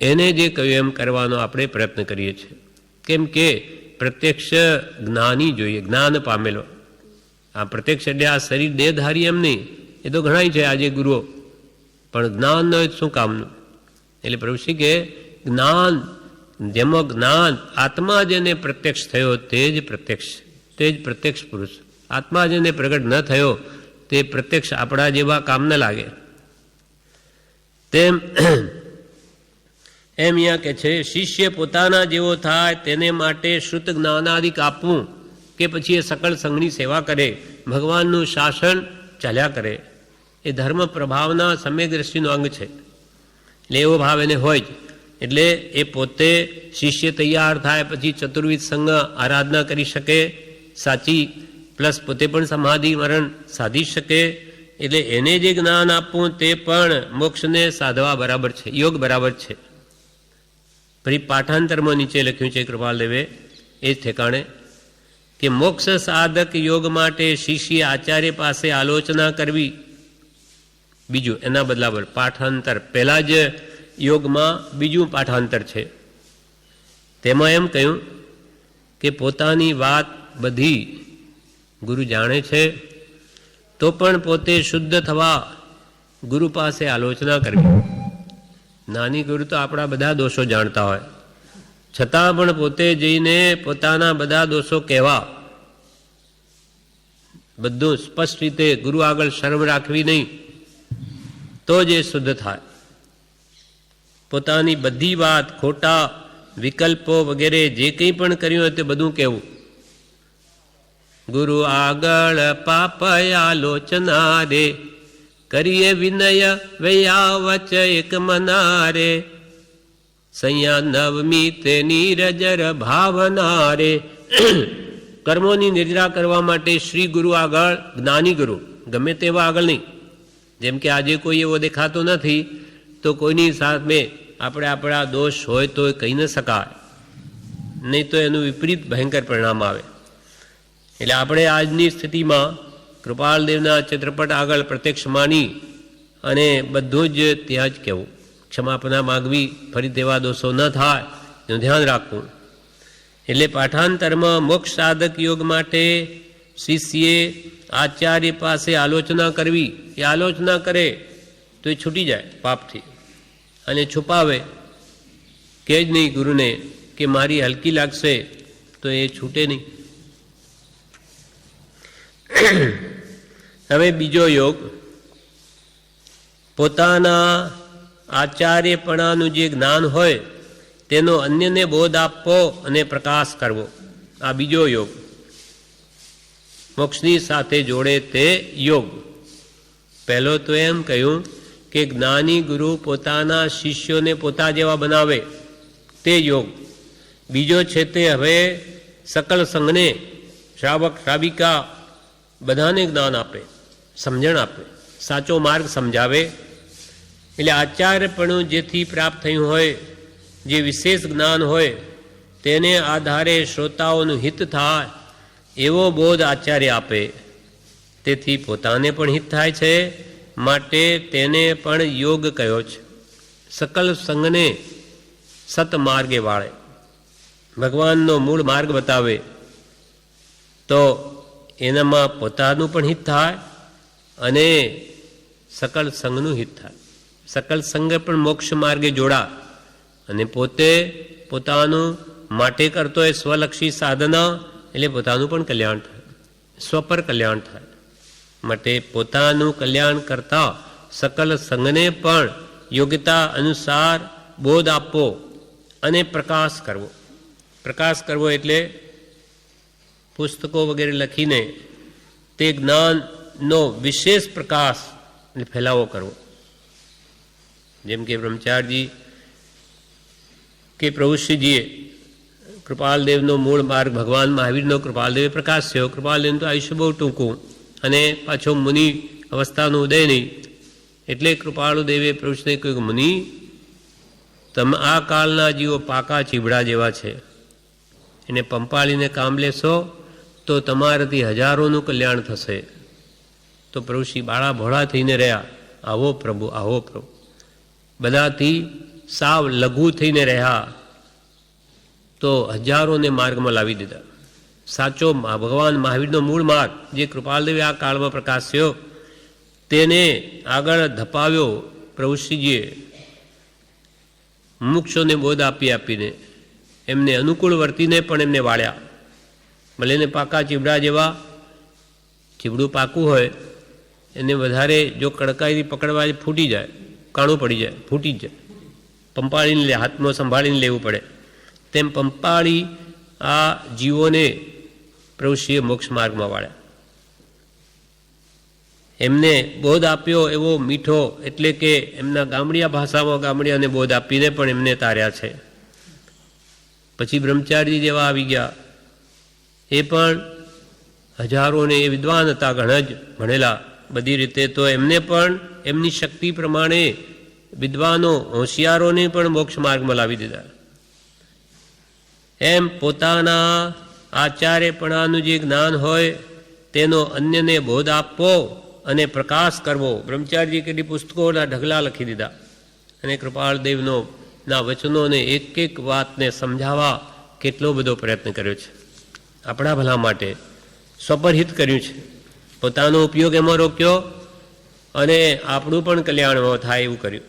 એને જે કહ્યું એમ કરવાનો આપણે પ્રયત્ન કરીએ છીએ. કેમ કે પ્રત્યક્ષ જ્ઞાની જોઈએ, જ્ઞાન પામેલો. આ પ્રત્યક્ષ એટલે આ શરીર દેહધારી એમ નહીં, એ તો ઘણાય છે આજે ગુરુઓ, પણ જ્ઞાન ન હોય શું કામનું? એટલે પ્રભુશ્રી કે જ્ઞાન, જેમાં જ્ઞાન આત્મા જેને પ્રત્યક્ષ થયો તે જ પ્રત્યક્ષ પુરુષ. આત્મા જેને પ્રગટ ન થયો તે પ્રત્યક્ષ આપણા જેવા કામ ન લાગે. તેમ એમ અહીંયા કે છે, શિષ્ય પોતાના જેવો થાય તેને માટે શ્રુત જ્ઞાનાદિક આપવું કે પછી એ સકળ સંઘની સેવા કરે, ભગવાનનું શાસન ચાલ્યા કરે, એ ધર્મ પ્રભાવના સમ્યક દ્રષ્ટિનો અંગ છે. એટલે એવો ભાવ એને હોય જ. એટલે એ પોતે શિષ્ય તૈયાર થાય પછી ચતુર્વિધ સંઘ આરાધના કરી શકે સાચી, પ્લસ પોતે પણ સમાધિ મરણ સાધી શકે. એટલે એને જે જ્ઞાન આપવું તે પણ મોક્ષને સાધવા બરાબર છે, યોગ બરાબર છે. ફરી પાઠાંતરમાં નીચે લખ્યું છે કૃપાલદેવે એ જ ઠેકાણે કે મોક્ષ સાધક યોગ માટે શિષ્ય આચાર્ય પાસે આલોચના કરવી. બીજું એના બદલાવર પાઠાંતર, પહેલા જ યોગમાં બીજું પાઠાંતર છે. તેમાં એમ કહ્યું કે પોતાની વાત બધી ગુરુ જાણે છે તો પણ પોતે શુદ્ધ થવા ગુરુ પાસે આલોચના કરવી. નાની ગુરુ તો આપણા બધા દોષો જાણતા હોય, છતાં પણ પોતે જઈને પોતાના બધા દોષો કહેવા, બધું સ્પષ્ટ રીતે ગુરુ આગળ શરમ રાખવી નહીં, તો જ એ શુદ્ધ થાય. પોતાની બધી વાત, ખોટા વિકલ્પો વગેરે જે કંઈ પણ કર્યું હોય તે બધું કહેવું. ગુરુ આગળ પાપ આલોચના રે, કરીએ વિનય વૈયાવચ એક મનારે, સૈયા નવમી તે નીરજર ભાવના રે. કર્મોની નિર્જરા કરવા માટે શ્રી ગુરુ આગળ, જ્ઞાની ગુરુ, ગમે તેવા આગળ નહીં. જેમ કે આજે કોઈ એવો દેખાતો નથી તો કોઈની સામે આપણે આપણા દોષ હોય તો કહી ન શકાય, નહીં તો એનું વિપરીત ભયંકર પરિણામ આવે. એટલે આપણે આજની સ્થિતિમાં કૃપાલદેવના ચિત્રપટ આગળ પ્રત્યક્ષ માની અને બધું જ ત્યાં જ કહેવું, ક્ષમાપના માગવી, ફરી તેવા દોષો ન થાય એનું ધ્યાન રાખવું. એટલે પાઠાંતરમાં મોક્ષ સાધક યોગ માટે શિષ્યે આચાર્ય પાસે આલોચના કરવી. એ આલોચના કરે તો એ છૂટી જાય પાપથી, અને છુપાવે કે જ નહીં ગુરુને કે મારી હલકી લાગશે તો એ છૂટે નહીં. હવે બીજો યોગ, પોતાના આચાર્યપણાનું જે જ્ઞાન હોય તેનો અન્યને બોધ આપવો અને પ્રકાશ કરવો. આ બીજો યોગ, મોક્ષની સાથે જોડે તે યોગ. પહેલો તો એમ કહ્યું કે જ્ઞાની ગુરુ પોતાના શિષ્યોને પોતા જેવા બનાવે તે યોગ. બીજો છે તે હવે સકલ સંઘને, શ્રાવક શ્રાવિકા બધાને જ્ઞાન આપે, સમજણ આપે, સાચો માર્ગ સમજાવે. એટલે આચાર્યપણું જેથી પ્રાપ્ત થયું હોય, જે વિશેષ જ્ઞાન હોય તેને આધારે શ્રોતાઓનું હિત થાય એવો બોધ આચાર્ય આપે. તેથી પોતાને પણ હિત થાય છે, માટે તેને પણ યોગ કહ્યો છે. સકલ સંઘને સતમાર્ગે વાળે, ભગવાનનો મૂળ માર્ગ બતાવે તો એનામાં પોતાનું પણ હિત થાય અને સકલ સંઘનું હિત થાય. સકલ સંઘ પણ મોક્ષ માર્ગે જોડા અને પોતે પોતાનું માટે કરતો હોય સ્વલક્ષી સાધના, એટલે પોતાનું પણ કલ્યાણ થાય, સ્વપર કલ્યાણ થાય. માટે પોતાનું કલ્યાણ કરતા સકલ સંઘને પણ યોગ્યતા અનુસાર બોધ આપવો અને પ્રકાશ કરવો. પ્રકાશ કરવો એટલે પુસ્તકો વગેરે લખીને તે જ્ઞાનનો વિશેષ પ્રકાશ ફેલાવો કરવો. જેમ કે બ્રહ્મચારીજી કે પ્રભુશ્રીજીએ કૃપાલદેવનો મૂળ માર્ગ ભગવાન મહાવીરનો કૃપાલદેવે પ્રકાશ્યો. કૃપાલદેવનું તો આયુષ્ય બહુ ટૂંકું અને પાછો મુનિ અવસ્થાનો ઉદય નહીં, એટલે કૃપાળુદેવે પ્રભુશ્રીને કહ્યું, મુનિ તમે આ કાળના જીવો પાકા ચીબડા જેવા છે, એને પંપાળીને કામ લેશો તો તમારાથી હજારોનું કલ્યાણ થશે. તો પ્રભુશ્રી બાળા ભોળા થઈને રહ્યા આવો પ્રભુ, આવો પ્રભુ. બધાથી સાવ લઘુ થઈને રહ્યા તો હજારોને માર્ગમાં લાવી દીધા. સાચો ભગવાન મહાવીરનો મૂળ માર્ગ જે કૃપાલદેવે આ કાળમાં પ્રકાશ્યો તેને આગળ ધપાવ્યો પ્રભુશ્રીજીએ મુક્ષોને બોધ આપીને. એમને અનુકૂળ વર્તીને પણ એમને વાળ્યા. ભલે ને પાકા ચીબડા જેવા, ચીબડું પાકું હોય એને વધારે જો કડકાઈથી પકડવા ફૂટી જાય, કાણું પડી જાય, ફૂટી જ જાય. પંપાળીને હાથમાં સંભાળીને લેવું પડે. તેમ પંપાળી આ જીવોને પ્રભુશ્રીએ મોક્ષ માર્ગમાં વાળ્યા. એમને બોધ આપ્યો એવો મીઠો, એટલે કે એમના ગામડિયા ભાષામાં ગામડિયાને બોધ આપીને પણ એમને તાર્યા છે. પછી બ્રહ્મચારી જેવા આવી ગયા, એ પણ હજારોને એ વિદ્વાન હતા, ઘણા જ ભણેલા બધી રીતે, તો એમને પણ એમની શક્તિ પ્રમાણે વિદ્વાનો હોશિયારોને પણ મોક્ષ માર્ગમાં લાવી દીધા. એમ પોતાના આચાર્યપણાનું જે જ્ઞાન હોય તેનો અન્યને બોધ આપવો અને પ્રકાશ કરવો. બ્રહ્મચારીજી કેટલી પુસ્તકોના ઢગલા લખી દીધા અને કૃપાળદેવનો ના વચનોને એક એક વાતને સમજાવવા કેટલો બધો પ્રયત્ન કર્યો છે. આપણા ભલા માટે સ્વપરહિત કર્યું છે, પોતાનો ઉપયોગ એમાં રોક્યો અને આપણું પણ કલ્યાણ થાય એવું કર્યું.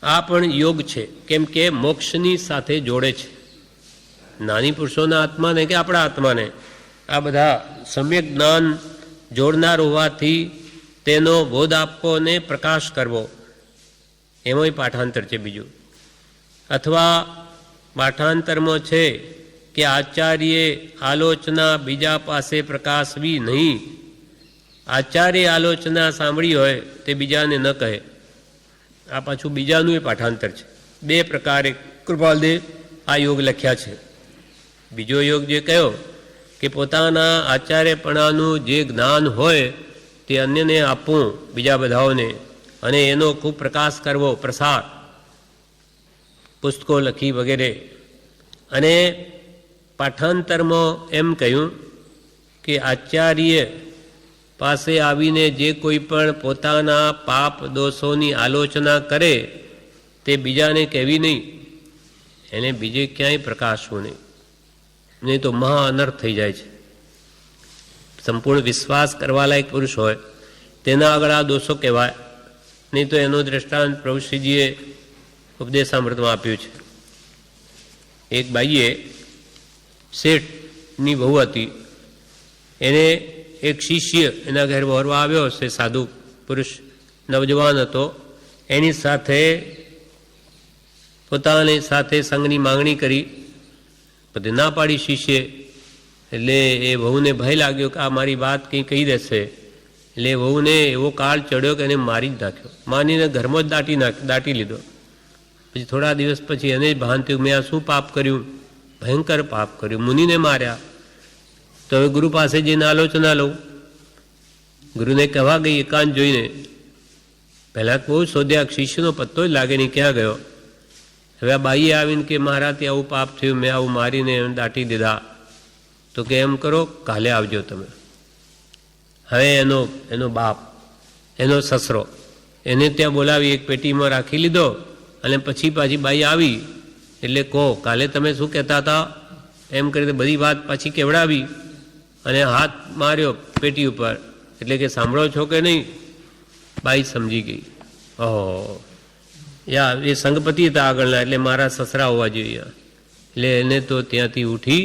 આ પણ યોગ છે, કેમ કે મોક્ષની સાથે જોડે છે. નાની પુરુષોના આત્માને કે આપણા આત્માને આ બધા સમ્યક જ્ઞાન જોડનાર હોવાથી તેનો બોધ આપવો અને પ્રકાશ કરવો, એમાંય પાઠાંતર છે બીજું. અથવા પાઠાંતરમાં છે કે આચાર્ય આલોચના બીજા પાસે પ્રકાશવી નહીં. આચાર્ય આલોચના સાંભળી હોય તે બીજાને ન કહે. આ પાછું બીજાનું એ પાઠાંતર છે. બે પ્રકારે કૃપાલદેવ આ યોગ લખ્યા છે. બીજો યોગ જે કયો કે પોતાના આચાર્યપણાનું જે જ્ઞાન હોય તે અન્યને આપવું, બીજા બધાઓને, અને એનો ખૂબ પ્રકાશ કરવો, પ્રસાર, પુસ્તકો લખી વગેરે. અને પાઠાંતરમાં એમ કહ્યું કે આચાર્ય પાસે આવીને જે કોઈ પણ પોતાના પાપ દોષોની આલોચના કરે તે બીજાને કહેવી નહીં, એને બીજે ક્યાંય પ્રકાશવું નહીં, નહીં તો મહા અનર્થ થઈ જાય છે. સંપૂર્ણ વિશ્વાસ કરવા લાયક પુરુષ હોય તેના આગળ આ દોષો કહેવાય નહીં, તો એનો દ્રષ્ટાંત પ્રભુશ્રીજીએ ઉપદેશામૃતમાં આપ્યું છે. એક બાઈએ શેઠની વહુ હતી, એને એક શિષ્ય એના ઘેર વહોરવા આવ્યો હશે, સાધુ પુરુષ નવજવાન હતો. એની સાથે પોતાની સાથે સંગની માંગણી કરી, પછી ના પાડી શિષ્યે. એટલે એ વહુને ભય લાગ્યો કે આ મારી વાત કંઈ કહી દેશે, એટલે વહુને એવો કાળ ચડ્યો કે એને મારી જ નાખ્યો, માનીને ઘરમાં જ દાટી લીધો. પછી થોડા દિવસ પછી એને જ ભાન થયું મેં આ શું પાપ કર્યું, ભયંકર પાપ કર્યું, મુનિને માર્યા. તો હવે ગુરુ પાસે જઈને આલોચના લઉં. ગુરુને કહેવા ગઈ એકાંત જોઈને. પહેલાં બહુ શોધ્યા, શિષ્યનો પત્તો જ લાગે નહીં, ક્યાં ગયો. હવે આ બાઈએ આવીને કે મારાથી આવું પાપ થયું, મેં આવું મારીને દાટી દીધા. તો કે એમ કરો, કાલે આવજો તમે. હવે એનો બાપ, એનો સસરો, એને ત્યાં બોલાવી એક પેટીમાં રાખી લીધો. અને પછી પાછી બાઈ આવી એટલે કહો કાલે તમે શું કહેતા હતા એમ કરીને બધી વાત પાછી કેવડાવી અને હાથ માર્યો પેટી ઉપર. એટલે કે સાંભળો છો કે નહીં? બાઈ સમજી ગઈ. ઓહો, યા એ સંગપતિ હતા આગળના, એટલે મારા સસરા હોવા જોઈએ. એટલે એને તો ત્યાંથી ઉઠી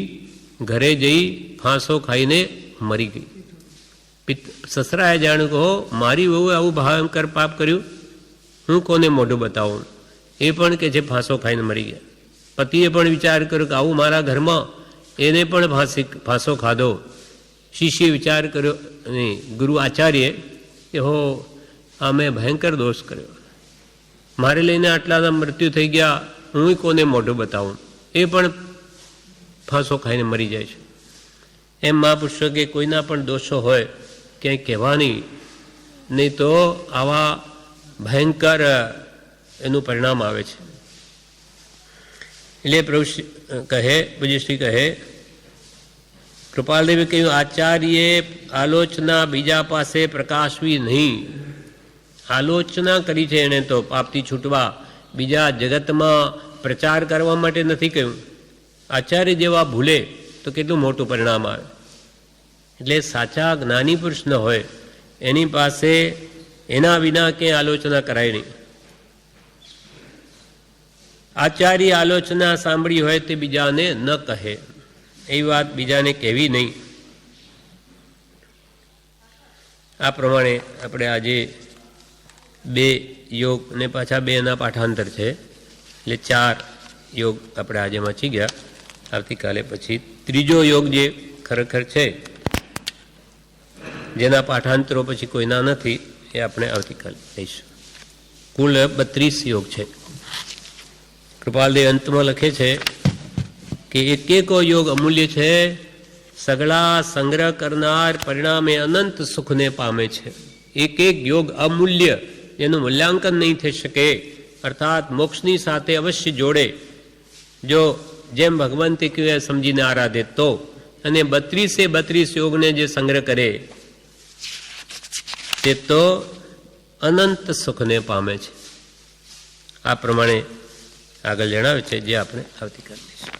ઘરે જઈ ફાંસો ખાઈને મરી ગઈ. સસરાએ જાણ્યું કહો મારી વહુએ આવું ભયંકર પાપ કર્યું, હું કોને મોઢું બતાવું. એ પણ કે જે ફાંસો ખાઈને મરી ગયા. પતિએ પણ વિચાર કર્યો કે આવું મારા ઘરમાં, એને પણ ફાંસો ખાધો. શિષ્યે વિચાર કર્યો, નહીં ગુરુ આચાર્ય કે હો આ મેં ભયંકર દોષ કર્યો, મારે લઈને આટલા મૃત્યુ થઈ ગયા, હું કોને મોઢું બતાવું. એ પણ ફાંસો ખાઈને મરી જાય છે. એમ મહાપુરુષો કે કોઈના પણ દોષો હોય ક્યાંય કહેવાની નહીં, તો આવા ભયંકર એનું પરિણામ આવે છે. એટલે પ્રભુ કહે, પૂજ્યશ્રી કહે કૃપાલદેવે કહ્યું, આચાર્યે આલોચના બીજા પાસે પ્રકાશવી નહીં. આલોચના કરી છે એણે તો પાપથી છૂટવા, બીજા જગતમાં પ્રચાર કરવા માટે નથી કહ્યું. આચાર્ય જેવા ભૂલે તો કેટલું મોટું પરિણામ આવે. એટલે સાચા જ્ઞાની પુરુષ ન હોય એની પાસે એના વિના ક્યાંય આલોચના કરાય નહીં. આચાર્ય આલોચના સાંભળી હોય તે બીજાને ન કહે, એવી વાત બીજાને કહેવી નહીં. આ પ્રમાણે આપણે આજે 2 યોગ ને પાછા 2ના પાઠાંતર છે, એટલે 4 યોગ આપણે આજે વાંચી ગયા. આવતીકાલે પછી 3જો યોગ જે ખરેખર છે, જેના પાઠાંતરો પછી કોઈના નથી, એ આપણે આવતીકાલે લઈશું. કુલ 32 યોગ છે. કૃપાલદેવ અંતમાં લખે છે કે એકેકો યોગ અમૂલ્ય છે, સગળા સંગ્રહ કરનાર પરિણામે અનંત સુખને પામે છે. એક એક યોગ અમૂલ્ય, જેનું મૂલ્યાંકન નહીં થઈ શકે, અર્થાત મોક્ષની સાથે અવશ્ય જોડે. જો જેમ ભગવંતે કહ્યું સમજીને આરાધે તો, અને 32 યોગને જે સંગ્રહ કરે તે તો અનંત સુખને પામે છે. આ પ્રમાણે આગળ જણાવે છે, જે આપણે આવતીકાલે લઈશું.